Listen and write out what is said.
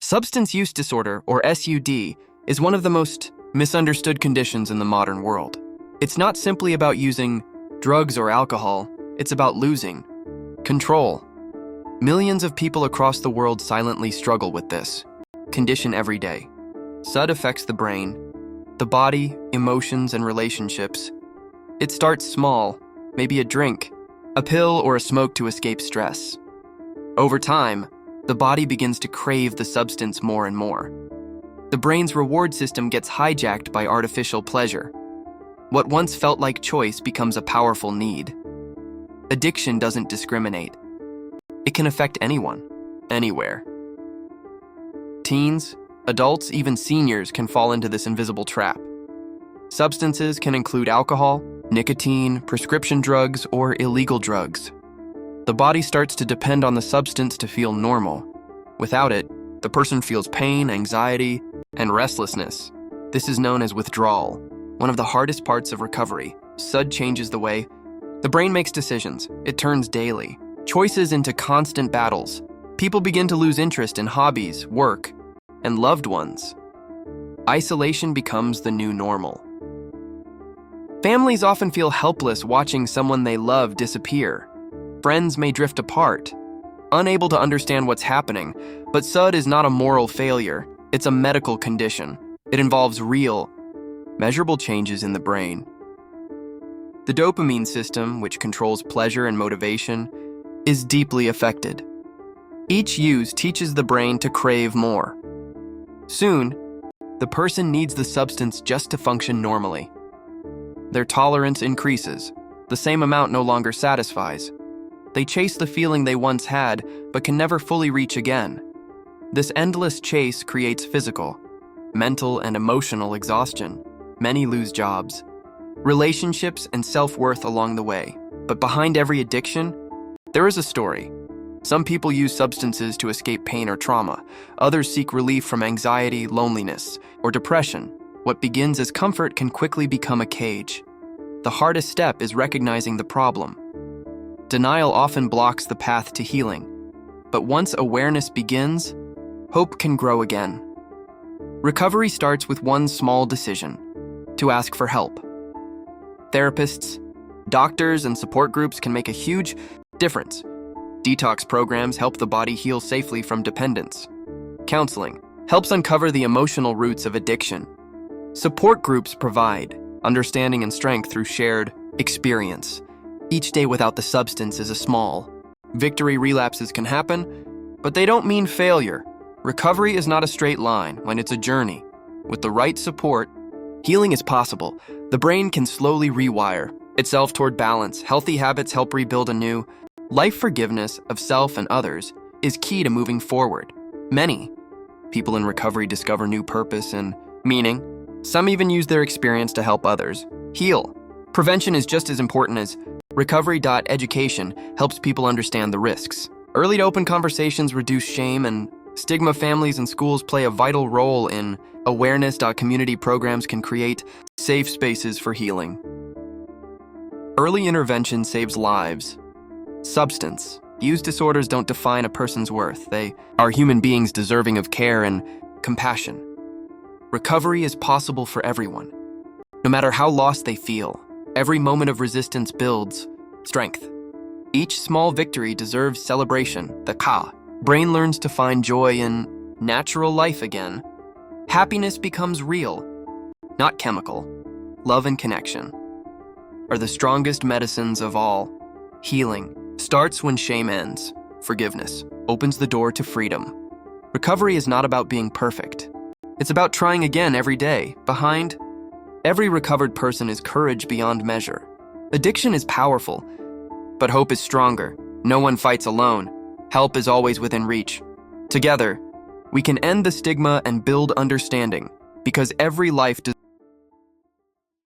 Substance use disorder, or SUD, is one of the most misunderstood conditions in the modern world. It's not simply about using drugs or alcohol, it's about losing control. Millions of people across the world silently struggle with this condition every day. SUD affects the brain, the body, emotions, and relationships. It starts small, maybe a drink, a pill, or a smoke to escape stress. Over time, the body begins to crave the substance more and more. The brain's reward system gets hijacked by artificial pleasure. What once felt like choice becomes a powerful need. Addiction doesn't discriminate. It can affect anyone, anywhere. Teens, adults, even seniors can fall into this invisible trap. Substances can include alcohol, nicotine, prescription drugs, or illegal drugs. The body starts to depend on the substance to feel normal. Without it, the person feels pain, anxiety, and restlessness. This is known as withdrawal, one of the hardest parts of recovery. SUD changes the way the brain makes decisions. It turns daily choices into constant battles. People begin to lose interest in hobbies, work, and loved ones. Isolation becomes the new normal. Families often feel helpless watching someone they love disappear. Friends may drift apart, unable to understand what's happening, but SUD is not a moral failure. It's a medical condition. It involves real, measurable changes in the brain. The dopamine system, which controls pleasure and motivation, is deeply affected. Each use teaches the brain to crave more. Soon, the person needs the substance just to function normally. Their tolerance increases. The same amount no longer satisfies. They chase the feeling they once had, but can never fully reach again. This endless chase creates physical, mental, and emotional exhaustion. Many lose jobs, relationships, and self-worth along the way. But behind every addiction, there is a story. Some people use substances to escape pain or trauma. Others seek relief from anxiety, loneliness, or depression. What begins as comfort can quickly become a cage. The hardest step is recognizing the problem. Denial often blocks the path to healing, but once awareness begins, hope can grow again. Recovery starts with one small decision: to ask for help. Therapists, doctors, and support groups can make a huge difference. Detox programs help the body heal safely from dependence. Counseling helps uncover the emotional roots of addiction. Support groups provide understanding and strength through shared experience. Each day without the substance is a small victory. Relapses can happen, but they don't mean failure. Recovery is not a straight line when it's a journey. With the right support, healing is possible. The brain can slowly rewire itself toward balance. Healthy habits help rebuild anew. Life forgiveness of self and others is key to moving forward. Many people in recovery discover new purpose and meaning. Some even use their experience to help others heal. Prevention is just as important as recovery. Education helps people understand the risks. Early to open conversations reduce shame and stigma. Families and schools play a vital role in awareness. Community programs can create safe spaces for healing. Early intervention saves lives. Substance use disorders don't define a person's worth. They are human beings deserving of care and compassion. Recovery is possible for everyone. No matter how lost they feel, every moment of resistance builds strength. Each small victory deserves celebration. The brain learns to find joy in natural life again. Happiness becomes real, not chemical. Love and connection are the strongest medicines of all. Healing starts when shame ends. Forgiveness opens the door to freedom. Recovery is not about being perfect. It's about trying again every day. Behind every recovered person is courage beyond measure. Addiction is powerful, but hope is stronger. No one fights alone. Help is always within reach. Together, we can end the stigma and build understanding, because every life